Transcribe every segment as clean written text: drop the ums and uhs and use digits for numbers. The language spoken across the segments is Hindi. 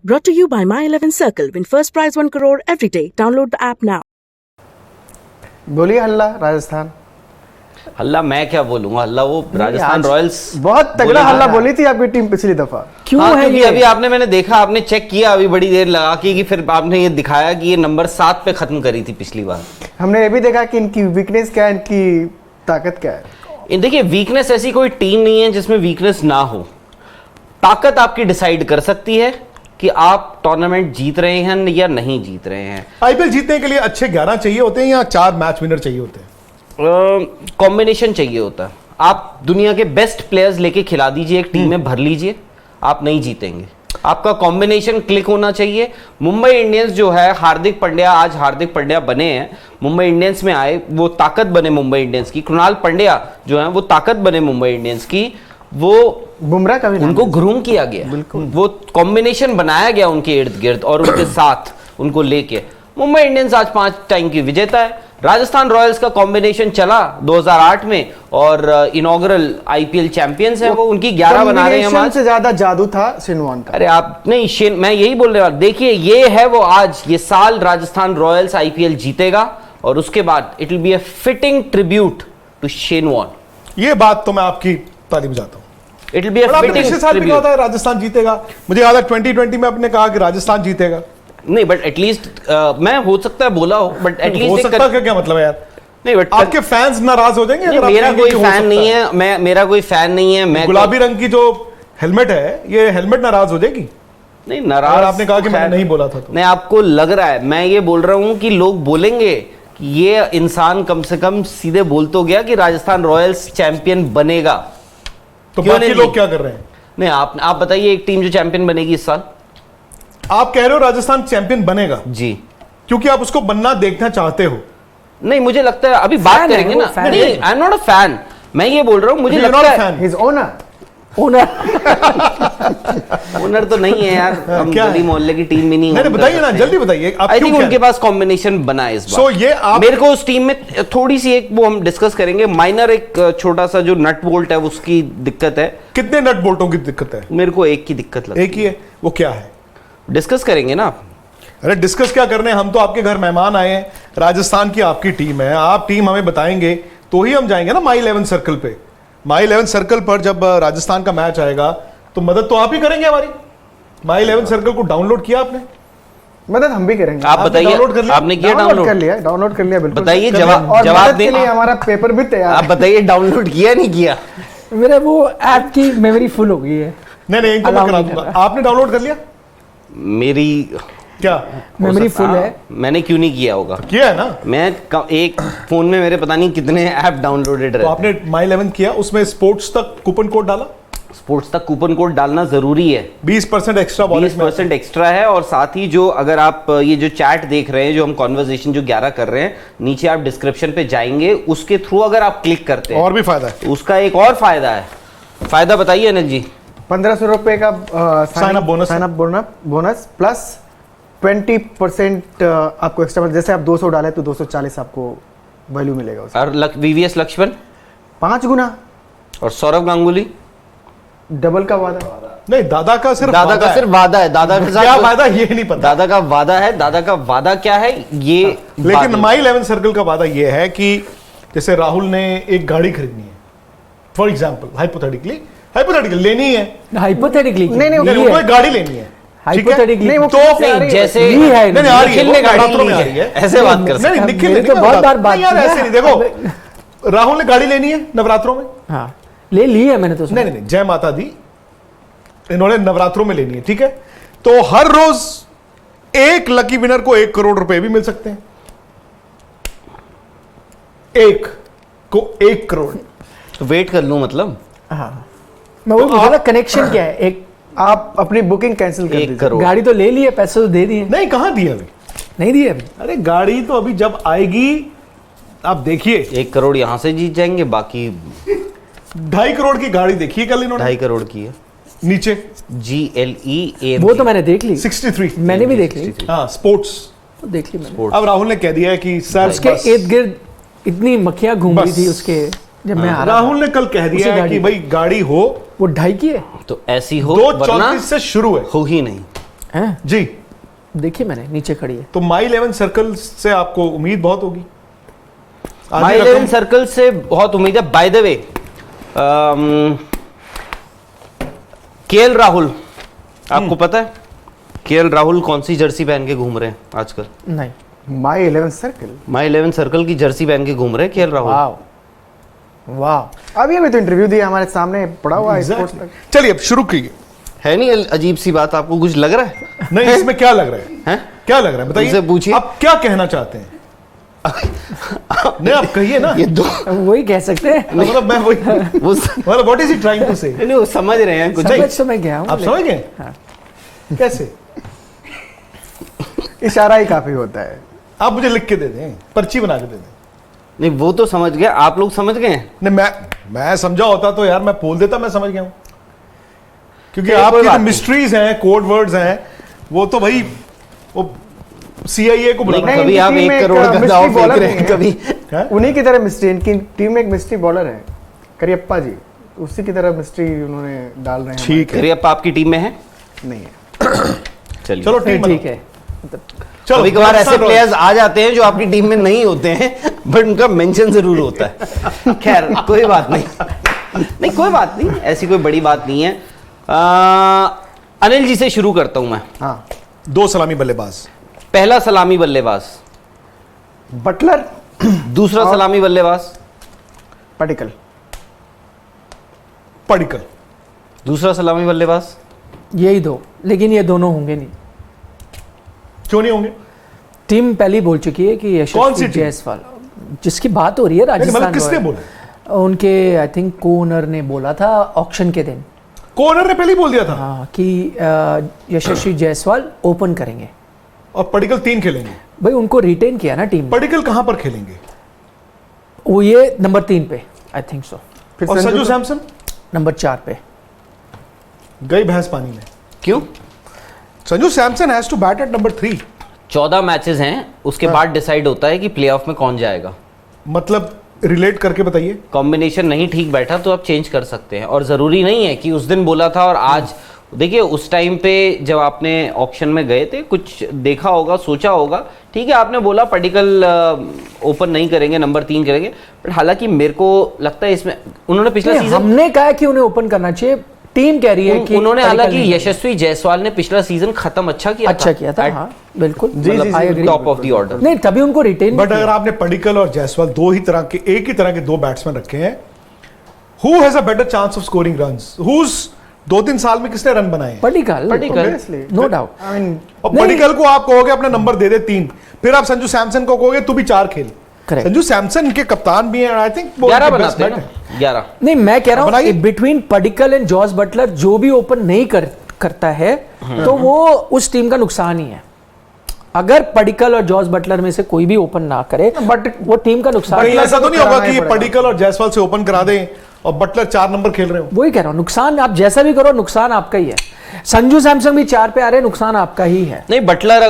Brought to you by My 11 Circle. Win first prize 1 crore every day. Download the app now. बोलिए हल्ला राजस्थान। हल्ला मैं क्या बोलूंगा, हल्ला वो राजस्थान रॉयल्स बहुत तगड़ा हल्ला बोली थी आपकी टीम पिछली दफा। क्यों है ये? अभी आपने, मैंने देखा, आपने चेक किया अभी बड़ी देर लगा के, कि फिर आपने ये दिखाया कि ये नंबर 7 पे खत्म करी थी पिछली बार। हमने ये भी देखा कि इनकी वीकनेस क्या है, इनकी ताकत क्या है। देखिए, वीकनेस ऐसी कोई टीम नहीं है जिसमें वीकनेस ना हो। ताकत आपकी डिसाइड कर सकती है कि आप टूर्नामेंट जीत रहे हैं या नहीं जीत रहे हैं। आईपीएल जीतने के लिए अच्छे 11 चाहिए होते हैं या 4 मैच विनर चाहिए होते हैं? कॉम्बिनेशन चाहिए होता है। आप दुनिया के बेस्ट प्लेयर्स लेके खिला दीजिए, एक टीम में भर लीजिए, आप नहीं जीतेंगे। आपका कॉम्बिनेशन क्लिक होना चाहिए। मुंबई इंडियंस जो है, हार्दिक पांड्या, आज हार्दिक पांड्या बने हैं, मुंबई इंडियंस में आए, वो ताकत बने मुंबई इंडियंस की। कृणाल पांड्या जो है वो ताकत बने मुंबई इंडियंस की। वो बुमराह का भी उनको ग्रूम किया गया, वो कॉम्बिनेशन बनाया गया उनके इर्द गिर्द और उनके साथ उनको लेके। मुंबई इंडियंस आज 5 टाइम की विजेता है। राजस्थान रॉयल्स का कॉम्बिनेशन चला 2008 में और इनॉग्रल आईपीएल चैंपियंस है वो, उनकी 11 बना रहे हैं। से ज्यादा जादू था शेनवॉन का। अरे आप नहीं, मैं यही बोल रहा हूं। देखिए, ये है वो, आज ये साल राजस्थान रॉयल्स आईपीएल जीतेगा और उसके बाद it will be a fitting tribute to Shane Warne. ये बात तो मैं आपकी तारीफ जाता हूं। It will be a fitting tribute. Rajasthan जीतेगा, मुझे याद है 2020 में आपने कहा कि राजस्थान जीतेगा। नहीं, बट एटलीस्ट मैं हो सकता है बोला हो, बट एटलीस्ट हो सकता है क्या मतलब है यार? नहीं, बट आपके फैंस नाराज हो जाएंगे अगर मेरा कोई फैन नहीं है, मेरा कोई फैन नहीं है। मैं गुलाबी रंग की जो हेलमेट है, ये हेलमेट नाराज हो जाएगी। नहीं, नाराज आपने कहा कि मैंने नहीं बोला था तो। नहीं, आपको लग रहा है। मैं ये बोल रहा हूं कि लोग बोलेंगे कि ये इंसान कम से कम सीधे बोल तो गया कि राजस्थान रॉयल्स चैंपियन बनेगा। तो बाकी लोग क्या कर रहे हैं? नहीं, आप बताइए एक टीम जो चैंपियन बनेगी इस साल। आप कह रहे हो राजस्थान चैंपियन बनेगा जी, क्योंकि आप उसको बनना देखना चाहते हो। नहीं, मुझे लगता है अभी बात करेंगे ना। नहीं, I am not a fan. मैं ये बोल रहा हूं, मुझे लगता है हिज ओनर ओनर तो नहीं है यार, हम गली मोहल्ले की टीम भी नहीं। नहीं, बताइए ना, जल्दी बताइए। आई थिंक उनके पास कॉम्बिनेशन बना है इस बार। सो ये आप मेरे को उस टीम में थोड़ी सी एक वो हम डिस्कस करेंगे, माइनर एक छोटा सा जो नट बोल्ट है उसकी दिक्कत है। कितने नट बोल्टों की दिक्कत है? मेरे को एक की दिक्कत लगती है। एक ही है, वो क्या है? डिस्कस करेंगे ना। अरे डिस्कस क्या करने, हम तो आपके घर मेहमान आए हैं। राजस्थान की आपकी टीम है, आप टीम हमें बताएंगे तो ही हम जाएंगे ना माई 11 सर्कल पे। माई 11 सर्कल पर जब राजस्थान का मैच आएगा तो मदद तो आप ही करेंगे हमारी। माई 11 सर्कल को डाउनलोड किया आपने? मदद हम भी करेंगे। आप बताइए, आपने किया? डाउनलोड कर लिया बिल्कुल। बताइए, जवाब के लिए हमारा पेपर भी तैयार। आप बताइए, डाउनलोड किया नहीं किया? मेरा वो ऐप की मेमोरी फुल हो गई है। नहीं, इनको मैं करा दूंगा। आपने डाउनलोड कर लिया? मेरी क्या मेमोरी फुल है? मैंने क्यों नहीं किया होगा? किया है ना। मैं एक फोन में मेरे पता नहीं कितने ऐप डाउनलोडेड रहे। तो आपने माई 11 किया, उसमें स्पोर्ट्स तक कूपन कोड डाला? स्पोर्ट्स तक कूपन कोड डालना जरूरी है। 20% एक्स्ट्रा, 20% एक्स्ट्रा है। और साथ ही जो, अगर आप ये जो चैट देख रहे हैं, जो हम कॉन्वर्सेशन जो 11 कर रहे हैं, नीचे आप डिस्क्रिप्शन पे जाएंगे, उसके थ्रू अगर आप क्लिक करते हैं और भी फायदा है। उसका एक और फायदा है। फायदा बताइए अनिल जी। 1500 रुपए का साइन अप बोनस प्लस 20% आपको एक्स्ट्रा, जैसे आप 200 डाले तो 240 आपको वैल्यू मिलेगा उसका। और वीवीएस लक्ष्मण 5 गुना। और सौरव गांगुली डबल का वादा। नहीं, दादा का सिर्फ वादा है। दादा के साथ क्या वादा ये नहीं पता। दादा का वादा है। दादा का वादा क्या है ये? लेकिन माई 11 सर्कल का वादा ये है कि जैसे राहुल ने एक गाड़ी खरीदनी है, फॉर एग्जाम्पल, हाइपोथेटिकली लेनी है। हाइपोथेटिकली नहीं, उनको एक गाड़ी लेनी है। हाइपोथेटिकली तो जैसे निखिल ने गाड़ी ली है, ऐसे बात कर नहीं, निखिल ने तो बहुत बार बात यार ऐसे नहीं। देखो, राहुल ने गाड़ी लेनी है नवरात्रों में। हाँ, ले ली है मैंने तो। नहीं, जय माता दी, इन्होंने नवरात्रों में लेनी है, ठीक है। तो हर रोज एक लकी विनर को 1 करोड़ रुपए भी मिल सकते हैं। एक को 1 करोड़। तो वेट कर लूं मतलब? हाँ, मैं वो बोला कनेक्शन क्या है। एक आप अपनी बुकिंग कैंसिल कर दीजिए। गाड़ी तो ले ली है, पैसे तो दे दिए। नहीं, कहां दिए अभी? नहीं दिए अभी। अरे गाड़ी तो अभी जब आएगी आप देखिए। 1 करोड़ यहां से जीत जाएंगे, बाकी 2.5 करोड़ की गाड़ी देखिए कल इन्होंने। 2.5 करोड़ की है नीचे GLE। वो तो मैंने देख ली, 63 मैंने भी देख ली। हाँ, स्पोर्ट्स देख ली मैंने। अब राहुल ने कह दिया है कि सर उसके इर्द गिर्द इतनी मक्खियां घूम रही थी उसके, जब मैं आ रहा राहुल ने कल कह दिया है कि भाई गाड़ी हो वो 2.5 की है तो ऐसी हो, 2.34 से शुरू है। हो ही नहीं। हैं? जी, देखिए मैंने, नीचे खड़ी है। तो माई 11 सर्कल से आपको उम्मीद बहुत होगी। माई 11 सर्कल से बहुत उम्मीद है। By the way, KL Rahul, आपको पता है केएल राहुल कौन सी जर्सी पहन के घूम रहे हैं आजकल? नहीं। माई 11 सर्कल, माई 11 सर्कल की जर्सी पहन के घूम रहे हैं केएल राहुल। वाह वाह। अभी तो इंटरव्यू दिया, हमारे सामने पड़ा हुआ है Exactly. स्पोर्ट्स तक। चलिए अब शुरू कीजिए। है नहीं अजीब सी बात? आपको कुछ लग रहा है? नहीं, इसमें क्या लग रहा है? हैं? क्या लग रहा है बताइए, उनसे पूछिए। आप क्या कहना चाहते हैं? नहीं, आप कहिए ना। ये दो वही कह सकते हैं। मतलब मैं वही, वो मतलब what is he trying to say? नहीं, वो समझ रहे हैं कुछ। समझ तो मैं गया हूँ। आप समझ गए? हाँ। कैसे? इशारा ही काफी होता है। आप मुझे लिख के दे दें, पर्ची बना के दे दें। नहीं, वो तो समझ गए, आप लोग समझ गए हैं। नहीं, मैं समझा होता तो यार मैं बोल देता, मैं समझ गया हूं। क्योंकि चलिए, कोई आपकी बात जो नहीं। मिस्ट्रीज हैं, कोड वर्ड्स हैं, वो तो भाई वो CIA को बुलाना। नहीं, कभी आप इनकी 1 टीम में करोड़ एक का mystery दाव फेंक bowler रहे हैं, नहीं है। कभी हैं? उन्हीं की तरह मिस्ट्री, इनकी टीम में एक मिस्ट्री बॉलर है, करियप्पा जी, उसी की तरह मिस्ट्री उन्होंने डाल रहे हैं। ठीक है, करियप्पा आपकी टीम में है? नहीं है। चलिए, चलो फिर टीम ठीक है। चलो, कभी कभार ऐसे राजस्थान प्लेयर्स आ जाते हैं जो आपकी टीम में नहीं होते हैं, बट उनका मेंशन जरूर होता है। खैर, कोई बात नहीं, नहीं कोई बात नहीं, ऐसी कोई बड़ी बात नहीं है। अनिल जी से शुरू करता हूं मैं। हाँ, 2 सलामी बल्लेबाज। पहला सलामी बल्लेबाज, बटलर, दूसरा सलामी बल्लेबाज, पटिकल, पडिक्कल। दूसरा सलामी बल्लेबाज। यही दो, लेकिन ये दोनों होंगे नहीं। क्यों नहीं होंगे? टीम पहले ही बोल चुकी है कि कौन सी यशस्वी टीम? जायसवाल, जिसकी बात हो रही है नहीं, राजस्थान मतलब किसने रॉयल। बोला? उनके आई थिंक को ओनर ने बोला था ऑक्शन के दिन, कोनर ने पहले ही बोल दिया था। हाँ, कि यशस्वी जायसवाल ओपन करेंगे। और पडिक्कल 3 खेलेंगे। भाई उनको रिटेन किया ना टीम ने। पडिक्कल कहां पर खेलेंगे? वो ये नंबर 3 पे आई थिंक सो, फिर और संजू सैमसन? नंबर 4 पे। गई भैंस पानी में। क्यों? Sanju Samson has to bat at number 3। 14 matches हैं, उसके बाद डिसाइड होता है कि प्लेऑफ में कौन जाएगा। मतलब रिलेट करके बताइए। कॉम्बिनेशन नहीं ठीक बैठा तो आप चेंज कर सकते हैं, और ज़रूरी नहीं है कि उस दिन बोला था और आज। देखिए, उस टाइम पे जब आपने ऑक्शन में गए थे, कुछ देखा होगा, सोचा होगा, ठीक है, आपने बोला पडिक्कल ओपन नहीं करेंगे, नंबर 3 करेंगे, बट हालांकि मेरे को लगता है इसमें उन्होंने पिछला नहीं, सीजन, हमने कहा कि उन्हें ओपन करना चाहिए, टीम कह रही है कि उन्होंने पडिक्कल हालांकि नहीं यशस्वी जायसवाल ने पिछला सीजन खत्म अच्छा किया था। हाँ बिल्कुल, I agree। Top of the order. नहीं, तभी उनको रिटेन। बट अगर आपने पडिक्कल और जायसवाल एक ही तरह के 2 बैट्समैन रखे हैं, who has a better chance of scoring runs? Whose 2-3 साल में किसने रन बनाए हैं? Padikkal, Obviously। No doubt. I mean, और पडिक्कल को आप कहोगे अपना नंबर दे दे 3, फिर आप संजू सैमसन को कहोगे तू भी 4 खेल। Correct। संजू सैमसन के कप्तान भी हैं, आई थिंक 11 बनाते हैं ना, 11। नहीं, मैं कह रहा बनाइए। हूँ between Padikkal and Jos Buttler जो भी ओपन नहीं करता है तो वो उस टीम का नुकसान ही है। अगर पडिक्कल और जॉस बटलर में से कोई भी ओपन ना करे, बट वो टीम का नुकसान कहीं है। ऐसा तो नहीं होगा कराना ही कि पड़ेगा। पडिक्कल और जायसवाल से ओपन करा दें और बटलर 4 नंबर खेल रहे हो? वही कह रहा हूँ, नुकसान आप जैसा भी करो, नुकसान आपका ही है। संजू सैमसन भी 4 पे आ रहे हैं, नुकसान आपका ही है। नहीं, बटलर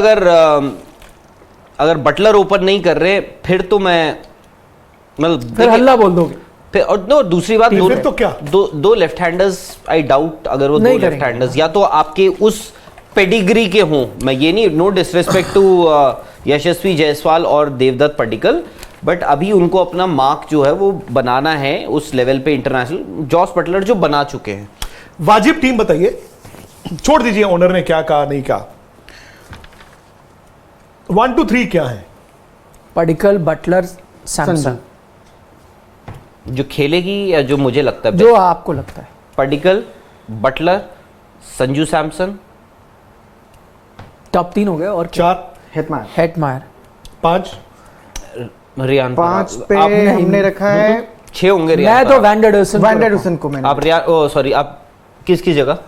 अगर बटलर ओपन नहीं कर रहे, फिर तो मैं मतलब फिर हल्ला बोल दोगे। फिर और no, दूसरी बात, फिर तो क्या? दो लेफ्ट हैंडर्स, आई डाउट अगर वो 2 नहीं लेफ्ट करेंगे। हैंडर्स या तो आपके उस पेडिग्री के हों, मैं ये नहीं, नो डिसरिस्पेक्ट टू यशस्वी जायसवाल और देवदत्त पडिक्कल, बट अभी उनको अपना मार्क जो है वो बनाना है उस लेवल पे इंटरनेशनल। जॉस बटलर जो बना चुके हैं। वाजिब टीम बताइए, छोड़ दीजिए ओनर ने क्या कहा नहीं कहा। 1 2 3 क्या है? पडिक्कल, बटलर, सैमसन, जो खेलेगी या जो मुझे लगता है जो आपको लगता है। पडिक्कल, बटलर, संजू सैमसन, टॉप 3 हो गए। और 4, हेटमायर, हेटमायर, 5, रियान 5 पे आप हमने रखा है 6 होंगे रियान मैं तो पराग। वैंडरसन वैंडरसन को मैंने। आप रियान सॉरी आप किसकी जगह?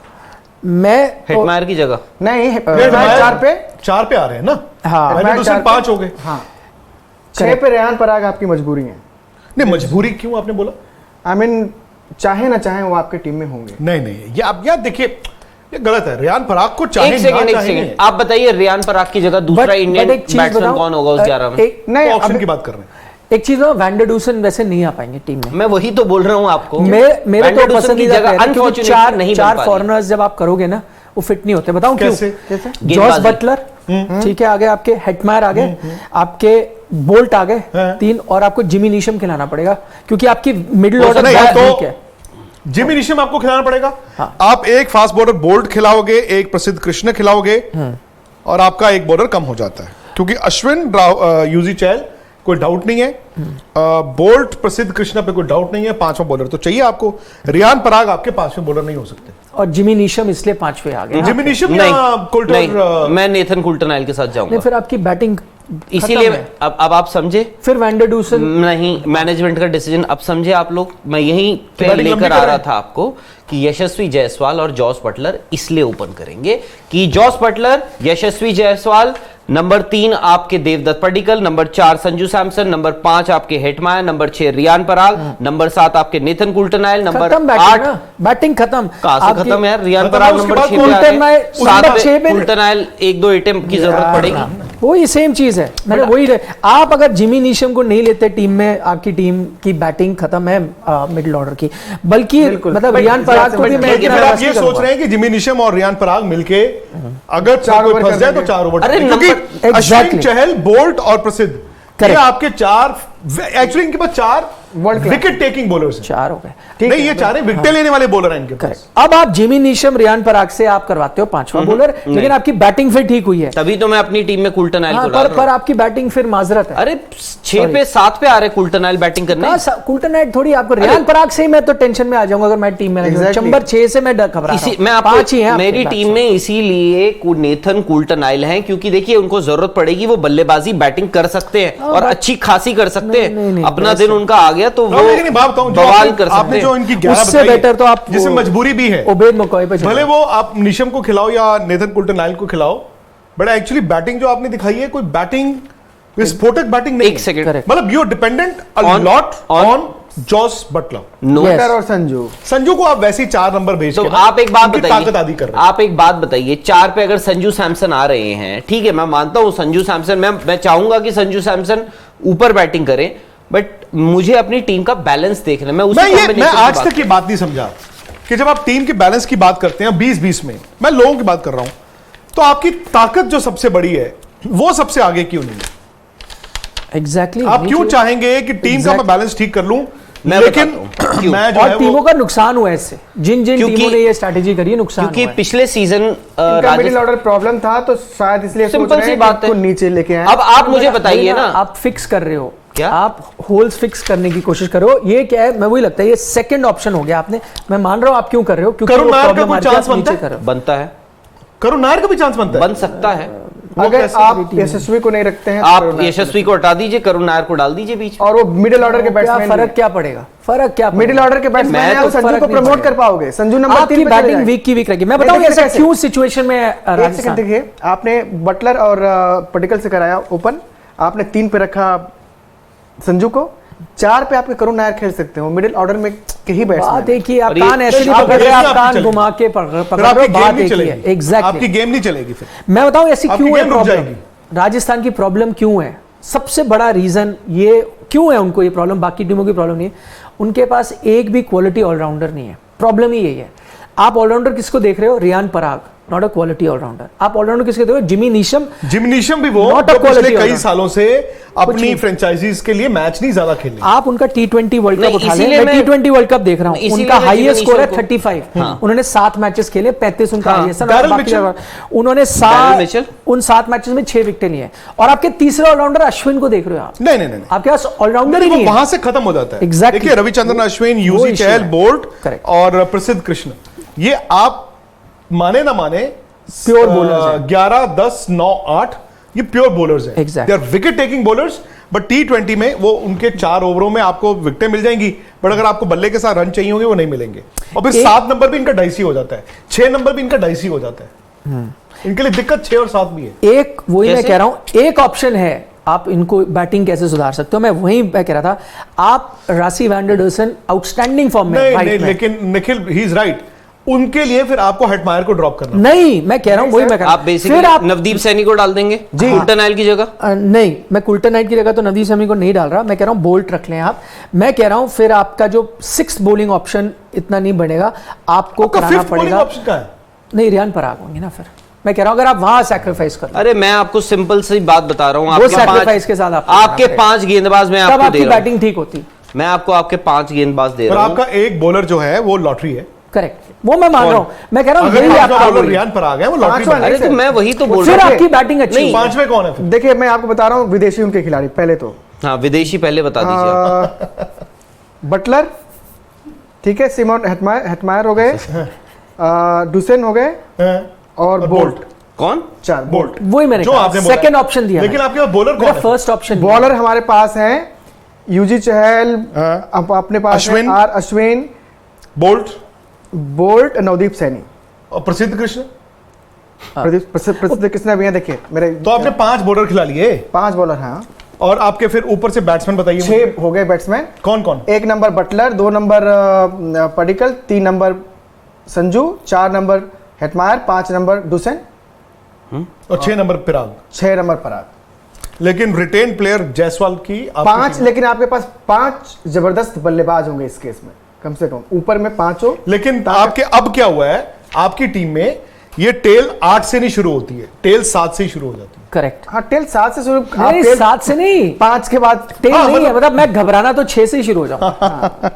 मैं हेटमायर की जगह? नहीं, हेटमायर 4 पे, 4 पे आ रहे हैं ना? हाँ वैंडरसन 5 हो गए। हाँ, 6 पे रेहान पराग आपकी मजबूरी है। नहीं, मजबूरी क्यों आपने बोला? आई मीन, चाहे ना चाहे वो आपके टीम में होंगे। नहीं, ये आप यार देखिए, ये गलत है। रियान पराग को चाहे एक सेकंड आप बताइए, रियान पराग की जगह दूसरा इंडियन बैट्समैन कौन होगा उस 11 में? नहीं, ऑप्शन की बात कर रहे हैं। एक चीज है, वैंडरडूसन वैसे नहीं आ पाएंगे टीम में। मैं वही तो बोल रहा हूं आपको। मेरे तो वैंडरडूसन की पसंदीदा जगह player है, क्योंकि अनफॉर्चुनेटली नहीं बन 4 पा रही। फॉरेनर्स जब आप करोगे ना, वो फिट नहीं होते। बताऊं क्यों? कैसे? जॉस गेंदबाजी। बटलर ठीक है, आगे आपके हेटमायर आ गए, आपके बोल्ट आ गए हाँ। 3, और आपको जिमी नीशम खिलाना पड़ेगा क्योंकि आपकी मिडिल ऑर्डर नहीं, बहुत तो वीक है। जिमी नीशम आपको खिलाना पड़ेगा। हाँ। आप एक फास्ट बॉलर बोल्ट खिलाओगे, एक प्रसिद्ध कृष्ण खिलाओगे, और आपका एक बॉलर कम हो जाता है, क्योंकि अश्विन यूजी चहल कोई डाउट नहीं है, बोल्ट प्रसिद्ध कृष्णा पे कोई डाउट नहीं है, 5वां बॉलर तो चाहिए आपको। रियान पराग आपके 5वें बॉलर नहीं हो सकते। और जिमी नीशम इसलिए 5वें आ गए। जिमी नीशम नहीं, या कोल्टर नहीं, मैं नेथन कुल्टरनाइल के साथ जाऊंगा। नहीं, फिर आपकी बैटिंग इसीलिए अब आप समझे, फिर वैंडरडूसन नहीं, मैनेजमेंट का डिसीजन अब समझे आप लोग। मैं यहीं पे बैटिंग लंबी लेकर आ रहा कराएं। था आपको कि यशस्वी जायसवाल और जॉस बटलर इसलिए ओपन करेंगे कि जॉस बटलर, यशस्वी जायसवाल, नंबर 3 आपके देवदत्त पडिक्कल, नंबर 4 संजू सैमसन, नंबर 5 आपके Hetmyer, number 6 Riyan Parag, number 7 आपके नेथन कुल्टरनाइल, नंबर खत्म 8 बैटिंग खत्म। कहां से आपकी- खत्म है यार? रियान खत्म पराग है, उसके नंबर बाद 6 पे आ कुल्टरनाइल, गए, नंबर 7 6 पे- कुल्टरनाइल 1-2 एटीएम की जरूरत पड़ेगी। वही सेम चीज है, मैंने वही आप अगर जिमी नीशम को नहीं लेते टीम में, आपकी टीम की बैटिंग खत्म है मिडिल ऑर्डर की। बल्कि मतलब रियान पराग को भी मैं फिर इतना आप trust ये नहीं सोच करूंगा। रहे हैं कि जिमी नीशम और रियान पराग मिलके अगर चार कोई ओवर फंस कर जाए तो देंगे। 4 ओवर, अरे क्योंकि नंबर- अश्विन, Exactly. चहल, बोल्ट और प्रसिद्ध, ये Correct. आपके 4, एक्चुअली इनके पास 4 World class. Wicket taking bowlers हैं। 4 हो गए। नहीं, ये 4 विकेट लेने वाले बॉलर हैं इनके पास। करेक्ट। अब आप जिमी नीशम, रियान पराग से आप करवाते हो 5वां बॉलर, लेकिन आपकी बैटिंग फिर ठीक हुई है। तभी तो मैं अपनी टीम में कुल्टरनाइल हाँ, को ला रहा पर हूं। आपकी बैटिंग फिर माजरत है। अरे 6 पे 7 पे आ रहे कुल्टरनाइल बैटिंग करने। कुल्टरनाइट थोड़ी आपको, रियान पराग से ही मैं तो टेंशन में आ जाऊंगा अगर मैं टीम में Exactly. चंबर 6 से मैं घबरा रहा हूं। मैं आपको 5 ही हैं मेरी टीम में इसीलिए नेथन कुल्टरनाइल हैं, क्योंकि देखिए उनको जरूरत पड़ेगी, वो बल्लेबाजी बैटिंग कर सकते हैं और अच्छी खासी कर सकते हैं। नहीं, अपना दिन उनका आ गया तो वो लेकिन बात बताऊं, जो बवाल आपने- कर सकते आपने जो हैं। इनकी 11 उससे बताई है, बेटर तो आप जिसमें वो- मजबूरी भी है, ओबेद मकॉय पे भले वो आप निशम को खिलाओ या नेथन कुल्टरनाइल को खिलाओ, बट एक्चुअली बैटिंग जो आपने दिखाई है कोई बैटिंग विस्फोटक बैटिंग नहीं एक सेकंड। Correct. मतलब you are dependent a On- lot on- on Jos Buttler. No Yes. Buttler और संजू। संजू को आप वैसे ही 4 नंबर भेज तो के ना आप एक बात उनकी ताकत आदि कर बताइए, रहे हैं। आप एक बात बताइए, 4 पे अगर संजू सैमसन आ रहे हैं, ठीक है, मैं मानता हूं संजू सैमसन, मैं चाहूंगा कि संजू सैमसन ऊपर बैटिंग करें, बट मुझे अपनी टीम का बैलेंस देखना है। मैं उसी मैं combination की आज बात तक ये बात नहीं समझा कि जब आप टीम के बैलेंस की बात करते हैं 20-20 में, मैं लोगों की बात कर रहा हूं, तो आपकी ताकत जो सबसे बड़ी है वो सबसे आगे क्यों नहीं है? एग्जैक्टली। आप क्यों चाहेंगे कि टीम का मैं बैलेंस ठीक कर लूं, मैं लेकिन बताता हूं, क्यों? मैं जो और है टीमों वो का नुकसान हुआ है इससे, जिन क्योंकि- टीमों ने ये स्ट्रैटेजी करी है, नुकसान क्योंकि हुआ है। पिछले सीजन इनका मिडिल ऑर्डर प्रॉब्लम था, तो शायद इसलिए सोच सिंपल रहे सी हैं बात कि है। इसको नीचे लेके आए। अब आप मुझे बताइए ना, आप फिक्स कर रहे हो क्या? आप होल्स फिक्स करने की कोशिश करो, ये क्या है, मैं वही लगता है ये सेकंड ऑप्शन हो गया आपने। मैं मान रहा हूं आप क्यों कर रहे हो, क्योंकि करुण वो नायर का problem कोई आ रही है, chance आप बनता नीचे है? कर रहे हो। बनता है, करुण नायर का भी चांस बनता है। बन सकता है। अगर कैसे आप यशस्वी को नहीं रखते हैं तो आप करुण नायर को यशस्वी को हटा दीजिए, करुण नायर को डाल दीजिए बीच में। और वो मिडिल ऑर्डर के क्या बैट्समैन फर्क क्या पड़ेगा? फर्क क्या पड़ेगा? मिडिल ऑर्डर के बैट्समैन मैं हैं, तो आप संजू फर्क को नहीं प्रमोट पड़ेगा। कर पाओगे। संजू नंबर 3 आपकी पे चले बैटिंग जाएंगे। वीक की वीक रहेगी। मैं नहीं, बताऊं देखिए ऐसा कैसे? क्यों सिचुएशन में एक सेकंड राजस्थान देखिए, आपने बटलर और पटिकल से कराया ओपन, आपने 3 पे रखा संजू को, 4 पे आपके करुण नायर खेल सकते हो। मिडिल ऑर्डर में कहीं बात बैट्समैन एक ही, आप और ये- कान ऐसे नहीं आप पकड़ रहे, गेम आप नहीं कान चलेगी। घुमा के पकड़ फिर रहे आपकी हो, गेम बात नहीं एक ही चलेगी, है। आपकी एग्जैक्टली। गेम नहीं चलेगी फिर। मैं बताऊं ऐसी आपकी क्यों है गेम रुक प्रॉब्लम, जाएगी। राजस्थान की प्रॉब्लम क्यों है, सबसे बड़ा रीजन ये क्यों है उनको ये प्रॉब्लम, बाकी टीमों की प्रॉब्लम नहीं है, उनके पास एक भी क्वालिटी ऑलराउंडर नहीं है। प्रॉब्लम ही यही है। आप ऑलराउंडर किसको देख रहे हो? Riyan Parag, not a quality allrounder. आप ऑलराउंडर किसको देख रहे हो? जिमी नीशम, जिमनीशियम भी वो Not a जो पिछले quality कई all-rounder। सालों से अपनी नहीं। फ्रेंचाइजीज के लिए मैच नहीं ज्यादा खेले। आप उनका T20 वर्ल्ड कप नहीं, उठा इसीलिए लें। मैं मैं- T20 वर्ल्ड कप देख रहा हूं, इसीलिए उनका मैं हाईएस्ट जिमी स्कोर है नीशम को- 35। हाँ। उन्होंने 7 मैचेस खेले, 35 उनका हाँ। हाईएस्ट है। डैरिल बाकी मिचेल। उन्होंने डैरिल मिचेल। उन 7 मैचेस में 6 विकेटें लिए। और आपके तीसरे ऑलराउंडर अश्विन को देख रहे हो आप, नहीं नहीं नहीं आपके पास ऑलराउंडर ही वो नहीं है। वहां से खत्म हो जाता है। Exactly। देखिए रविचंद्रन अश्विन, वो यूजी issue चहल, है। Bolt Correct। और प्रसिद्ध कृष्ण, ये आप माने ना माने Pure bowlers हैं। 11, 10, 9, 8 ये प्योर बॉलर्स हैं। Exactly। They are wicket taking bowlers, but T20 में वो उनके 4 ओवरों में आपको विकेटें मिल जाएंगी, बट अगर आपको बल्ले के साथ रन चाहिए होंगे वो नहीं मिलेंगे। और फिर 7 नंबर भी इनका डाइसी हो जाता है, 6 नंबर भी इनका डाइसी हो जाता है। इनके लिए दिक्कत 6 और 7 भी है। एक वही मैं कैसे? कह रहा हूं, एक ऑप्शन है आप इनको बैटिंग कैसे सुधार सकते हो। मैं वही मैं कह रहा था, आप रासी वैंडरडसन आउटस्टैंडिंग फॉर्म में नहीं right नहीं, में। लेकिन निखिल ही इज राइट, उनके लिए फिर आपको हेटमायर को ड्रॉप करना। नहीं, मैं कह रहा हूं वही मैं कह रहा आप हूं। बेसिकली फिर आप नवदीप सैनी को डाल देंगे जी। कुल्टरनाइल की जगह। नहीं, मैं कुल्टरनाइट की जगह तो नदीम शमी को नहीं डाल रहा, मैं कह रहा हूं बोल्ट रख लें आप। मैं कह रहा हूं फिर आपका जो 6th बॉलिंग ऑप्शन इतना नहीं बनेगा, आपको आपका कराना 5th बॉलिंग पड़ेगा। ऑप्शन का है। नहीं, रियान पराग होंगे ना फिर। मैं कह रहा हूं अगर आप वहां सैक्रिफाइस कर, अरे मैं आपको सिंपल सी बात बता रहा हूँ, वो आपके sacrifice के साथ आप आपके 5 गेंदबाज मैं तब आपको दे आपकी रहा हूँ, बैटिंग ठीक होती। मैं आपको आपके 5 गेंदबाज दे पर रहा हूँ। आपका एक बॉलर जो है वो लॉटरी है। करेक्ट, वो मैं मान रहा हूं। मैं कह रहा हूं अगर यही आपका आपका बॉलर रियान पराग है वो लॉटरी पांचवा में। अरे तो मैं वही तो बोल फिर रहा हूँ। आपकी बैटिंग अच्छी नहीं, है। पांचवें कौन है फिर? देखिए मैं आपको बता रहा हूँ विदेशी उनके खिलाड़ी पहले तो हाँ, विदेशी पहले बता दीजिए आप। बटलर, ठीक है, सिमोन हेटमायर हो गए, डुसेन हो गए हैं? और बोल्ट, कौन? 4 बोल्ट। वही मैंने जो कहा, आपने बोला। सेकंड ऑप्शन दिया। लेकिन आपके पास बॉलर कौन मेरा है? फर्स्ट ऑप्शन बॉलर हमारे पास हैं यूजी चहल, हाँ। अब अपने पास Ashwin. R Ashwin, Boult Boult, Navdeep Saini, और प्रसिद्ध कृष्ण। प्रसिद्ध किसने भी हैं देखिए मेरे तो आपने 5 बॉलर खिला लिए 5 बॉलर हैं, और आपके फिर ऊपर से बैट्समैन बताइए मुझे। 6 हो गए बैट्समैन। कौन कौन? 1 number Buttler, 2 number Padikkal, 3 number Sanju, 4 number Hetmyer, 5 number Dussen और 6 नंबर पराग। 6 नंबर पराग। लेकिन रिटेन प्लेयर जायसवाल की आपकी 5, टीम- लेकिन आपके पास 5 जबरदस्त बल्लेबाज होंगे इस केस में, कम से कम ऊपर में 5 हो। लेकिन आपके अब क्या हुआ है आपकी टीम में, ये टेल 8 से नहीं शुरू होती है, टेल 7 से ही शुरू हो जाती है। करेक्ट। हाँ, टेल 7 से शुरू, नहीं, 7 से नहीं, 5 के बाद टेल हाँ, नहीं है, मतलब- मतलब मैं घबराना तो 6 से ही शुरू हो जाऊं।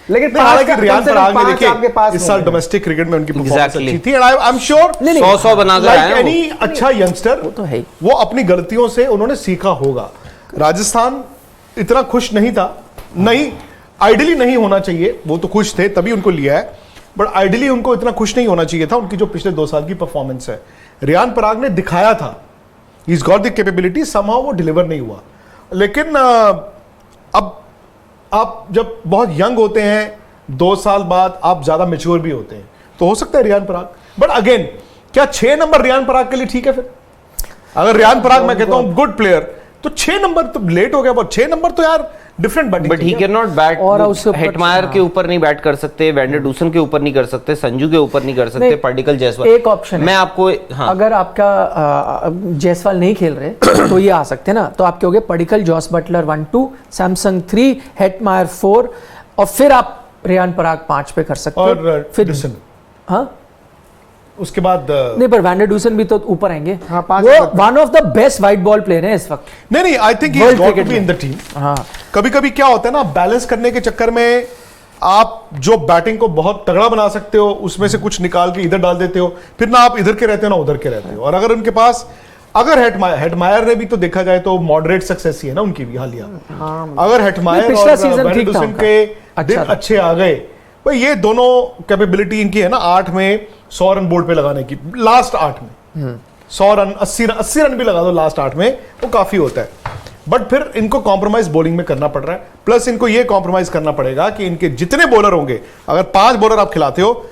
लेकिन नहीं, हालांकि कम रियान से कम पराग ने 5 देखिए आपके पास इस साल होंगे। डोमेस्टिक क्रिकेट में उनकी परफॉर्मेंस Exactly. अच्छी थी, एंड आई एम श्योर नहीं, नहीं, 100 बनाकर लाइक आया एनी अच्छा यंगस्टर वो तो है ही। वो अपनी गलतियों से उन्होंने सीखा होगा। राजस्थान इतना खुश नहीं था, नहीं आइडियली नहीं होना चाहिए, वो तो खुश थे तभी उनको लिया है, बट आइडियली उनको इतना खुश नहीं होना चाहिए था उनकी जो पिछले 2 साल की परफॉर्मेंस है। रियान पराग ने दिखाया था he is got the capability, somehow वो डिलीवर नहीं हुआ। लेकिन अब आप जब बहुत यंग होते हैं 2 साल बाद आप ज्यादा मेच्योर भी होते हैं, तो हो सकता है रियान पराग, बट अगेन क्या 6 नंबर रियान पराग के लिए ठीक है? फिर अगर रियान पराग मैं कहता हूं गुड प्लेयर, तो 6 नंबर तो लेट हो गया, पर 6 नंबर तो यार different batting. But he can not bat, और उससे ऊपर- हेटमायर के ऊपर नहीं बैट कर सकते, वैंडर डूसन के ऊपर नहीं कर सकते, संजू के ऊपर नहीं कर सकते, नहीं, पडिक्कल, जायसवाल। एक ऑप्शन है। मैं आपको हाँ, अगर आपका जायसवाल नहीं खेल रहे तो ये आ सकते हैं ना, तो आपके हो गए Padikkal, Jos Buttler 1-2, Samson 3, Hetmyer 4, और फिर आप रियान पराग 5 पे कर सकते और हैं। फिर डुसन। हाँ, उसके बाद नहीं, पर वैंडर डूसन भी तो ऊपर आएंगे। हाँ, 5 वो पे। One of the best white ball player है इस वक्त। नहीं I think he World got to cricket be in में। The team. हाँ, कभी कभी क्या होता है ना, बैलेंस करने के चक्कर में आप जो बैटिंग को बहुत तगड़ा बना सकते हो उसमें से कुछ निकाल के इधर डाल देते हो, फिर ना आप इधर के रहते हो ना उधर के रहते हो। और अगर उनके पास, अगर हेटमायर ने भी तो देखा जाए तो मॉडरेट सक्सेस ही है ना उनकी भी हालिया। अगर हेटमायर नहीं, पिछला और सीजन वैंडर ठीक था डुसन उनका। के अच्छा दिन था। अच्छे आ गए, भाई ये दोनों कैपेबिलिटी इनकी है ना 8 में 100 रन बोर्ड पे लगाने की, लास्ट 8 में 100 रन 80 रन भी लगा दो लास्ट 8 में, वो काफी होता है। बट फिर इनको कॉम्प्रोमाइज बॉलिंग में करना पड़ रहा है, प्लस इनको ये कॉम्प्रोमाइज करना पड़ेगा कि इनके जितने बॉलर होंगे, अगर 5 बॉलर आप खिलाते हो,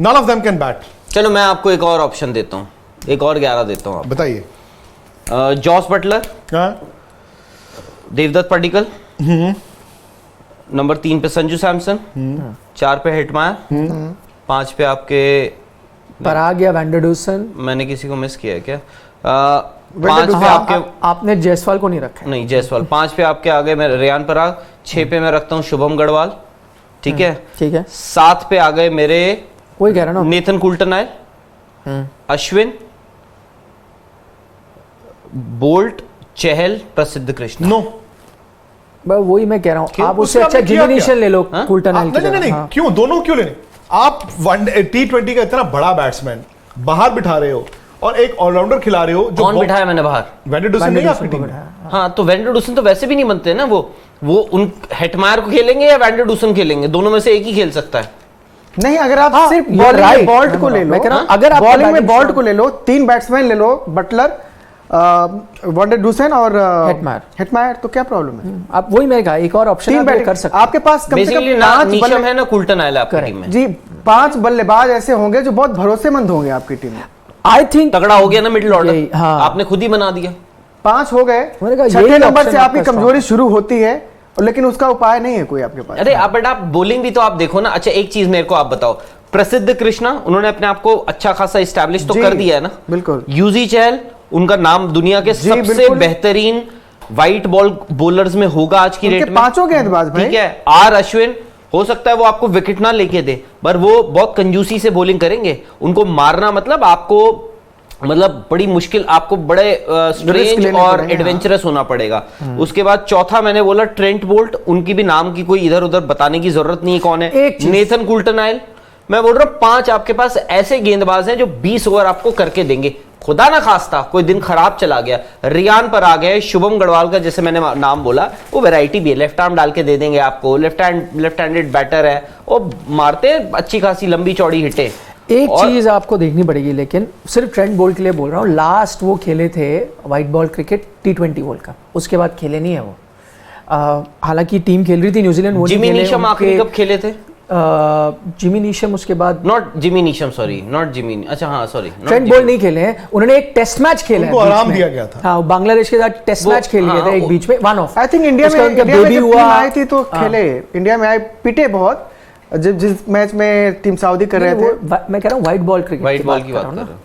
none of them can bat. चलो मैं आपको एक और ऑप्शन देता हूँ, एक और 11 देता हूँ बताइए। आप। जॉस बटलर, हाँ, देवदत्त पडिक्कल, नंबर 3 पे संजू सैमसन, 4 पे हेटमायर, 5 पे आपके, पराग या वैंडर डूसन। मैंने किसी को मिस किया है क्या? 5 पे हाँ, आपके, आपने जायसवाल को नहीं रखा है। नहीं जायसवाल। 5 पे आपके आ गए मैं रियान पराग, 6 पे मैं रखता हूँ शुभम गढ़वाल, ठीक है। ठीक है, 7 पे आ गए मेरे वही कह रहा ना। नेथन कुल्टन आए, अश्विन, बोल्ट, चहल, प्रसिद्ध कृष्ण। नो बस वही मैं कह रहा हूँ, आप उससे उससे अच्छा आपने किया जिमिनेशन क्या? ले लो हाँ? कुल्टन की नहीं जगह। नहीं, हाँ। क्यों दोनों क्यों लेने? आप T20 का इतना बड़ा बैट्समैन बाहर बिठा रहे हो और एक ऑलराउंडर खिला रहे हो जो कौन बिठाया मैंने बाहर? वैंडर डुसन नहीं है आपकी टीम में? हाँ, तो वैंडर डूसन तो वैसे भी नहीं बनते ना, वो उन हेटमायर को खेलेंगे या वैंडर डूसन खेलेंगे, दोनों में से एक ही खेल सकता है। नहीं, अगर आप हाँ, सिर्फ you're बॉलिंग right. में बॉल्ट को ले लो, मैं कह रहा हूं, अगर आपका बॉलिंग में batting बॉल्ट strong- को ले लो, 3 बैट्समैन ले लो, बटलर, वैंडर डूसन और हेटमायर, तो क्या प्रॉब्लम है? आप वही मैं कहा, एक और ऑप्शन 3 आप ये कर सकते हैं। आपके पास कम से बेसिकली कम ना 5 नीशम है ना कुल्टन आयल आपकी Correct. टीम में। जी 5 बल्लेबाज ऐसे होंगे जो बहुत भरोसेमंद होंगे आपकी टीम में। आई थिंक तगड़ा हो गया ना मिडिल ऑर्डर, यही, हाँ। आपने खुद ही बना दिया। 5 हो गए, मैंने कहा छठे यही नंबर option से आपकी आपका कमजोरी शुरू होती है, और लेकिन उसका उपाय नहीं है कोई आपके पास। अरे आप, बट आप बॉलिंग भी तो आप देखो ना। अच्छा एक चीज मेरे को आप बताओ, प्रसिद्ध कृष्णा उन्होंने अपने आप को अच्छा खासा इस्टेब्लिश तो जी, कर दिया है ना। बिल्कुल। यूजी चहल, उनका नाम दुनिया के जी, सबसे बिल्कुल। बेहतरीन व्हाइट बॉल बॉलर्स में होगा आज की उनके डेट में। 5 गेंदबाज भाई। ठीक है, आर अश्विन हो सकता है वो आपको विकेट ना लेके दे, पर वो बहुत कंजूसी से बॉलिंग करेंगे। उनको मारना मतलब आपको मतलब बड़ी मुश्किल, आपको बड़े स्ट्रेंज लेने और पड़ेंगे, एडवेंचरस होना पड़ेगा। उसके बाद चौथा मैंने बोला ट्रेंट बोल्ट, उनकी भी नाम की कोई इधर उधर बताने की जरूरत नहीं है कौन है। एक चीज- नेथन कुल्टरनाइल, मैं बोल रहा हूँ 5 आपके पास ऐसे गेंदबाज हैं जो 20 ओवर आपको करके देंगे। खुदा ना खास्ता कोई दिन खराब चला गया, रियान पर आ गए, शुभम गढ़वाल का जैसे मैंने नाम बोला, वो वैरायटी भी है, लेफ्ट आर्म डाल के दे देंगे आपको, लेफ्ट हैंडेड बैटर है, वो मारते हैं अच्छी खासी लंबी चौड़ी हिटे। एक और- चीज आपको देखनी पड़ेगी, लेकिन सिर्फ ट्रेंट बोल्ट के लिए बोल रहा हूँ, लास्ट वो खेले थे white ball cricket T20 world cup, उसके बाद खेले नहीं है वो। हालांकि टीम खेल रही थी न्यूजीलैंड, वो नहीं जिमी खेले, नीशम आखिरी उनके- कब खेले थे? जिमी नीशम उसके बाद, not Jimmy Neesham, sorry not Jimmy, अच्छा हाँ सॉरी, ट्रेंट बोल्ट नहीं खेले हैं, उन्होंने एक टेस्ट मैच खेला है उनको बीच आराम में। दिया गया था। हाँ, बांग्लादेश के साथ टेस्ट वो- मैच खेल गए हाँ, थे एक वो- बीच में, one of. I think India में उनका इंडिया में बेबी जब हुआ टीम आई थी तो हाँ। खेले, इंडिया में आए पीटे बहुत, जब जिस मैच में टीम सऊदी कर रहे थे। मैं कह रहा हूँ white ball cricket white ball की बात कर ना। रहे हो।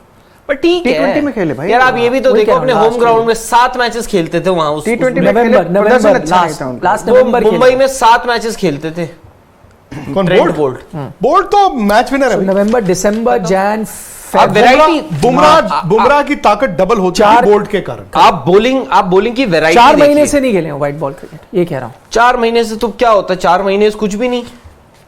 पर ठीक है T20 में खेले भाई। यार, आप ये भी तो वही देखो कह रहा अपने हूँ, होम last ग्राउंड में 7 मैचेस खेलते थे वहां उस T20 में नवंबर खेले, प्रदर्शन नवंबर अच्छा नहीं था उनका। लास्ट वो नवंबर मुंबई में 7 मैचेस खेलते थे। कौन? Trent Boult? बोल्ट, बोल्ट तो मैच विनर है भाई। नवंबर दिसंबर जैन आप वैरायटी बुमराह की ताकत डबल होती है चार- बोल्ट के कारण। आप बॉलिंग की वैरायटी 4 महीने से नहीं खेले हैं व्हाइट बॉल क्रिकेट, ये कह रहा हूँ। 4 महीने से तो क्या होता है, 4 महीने से कुछ भी नहीं,